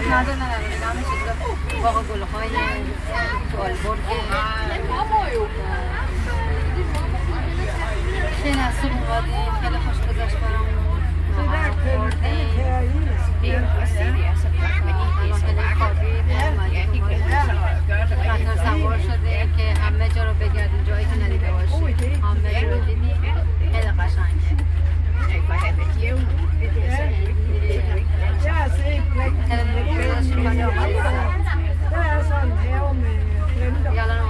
ندارن نگاه میشه باغ گل‌های گالبرگ خیلی از صبح اومدیم خیلی خوش گذشت برامون قطار سوار شده که همه جا رو بگردیم جایی که ندیده باشیم همه رو دیدیم خیلی قشنگه Jalan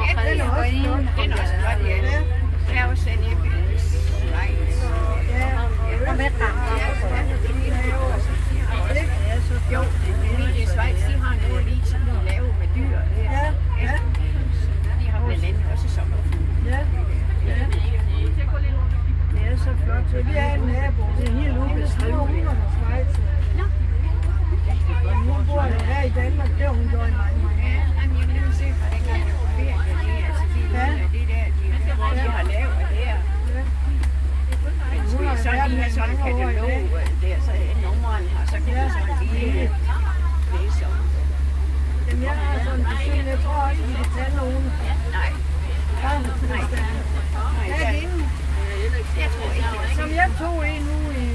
makan Jo, i Schweiz, de har noget lige som de laver med dyr her. Ja. De har blandt andet også sommerfugl. Ja. Det er så flot. Så vi er en nabo. Det er helt ubeskriveligt. Schweiz. Hun bor her i Danmark, det har hun gjort i mange år. Ja, jeg vil se, hvordan kan det ferie det altså de har lavet her. Men så de har sådan en katalog der, så nummeren har, så kan du sådan lige læse om det. Jamen jeg har sådan en besøg, jeg tror også, vi kan tage nogen. Nej. Nej. Jeg tror ikke. Som jeg tog en nu i...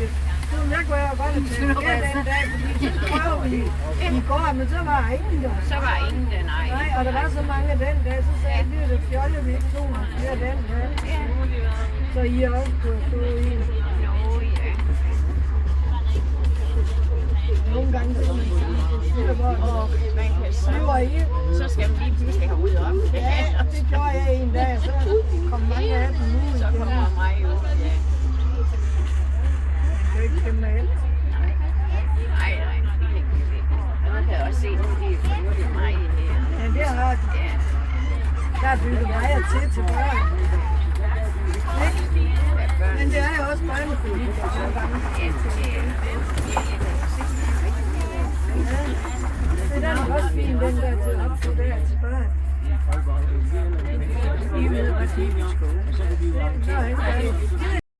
Jeg kunne jo godt have taget den dag, fordi så prøvede vi i går, men så var ingen der. Så var ingen der, nej. Nej, og der var så mange den dag, så sagde jeg, det er det fjolle, vi ikke tog nogle flere den dag. Så I også kunne stå i. Jo, ja. Nogle gange så man siger, hvor man kan så skal man lige pludselig have ud om. Ja, og det gjorde jeg en dag, så kom mange af dem ud. Så kommer mig ud, ja. Det er ikke kæmpe alt. Nej, man kan også se, at de er fornøjet mig her. Ja, det har de. Der er bygget vejer til børn. Men det er jo også børnefamilie.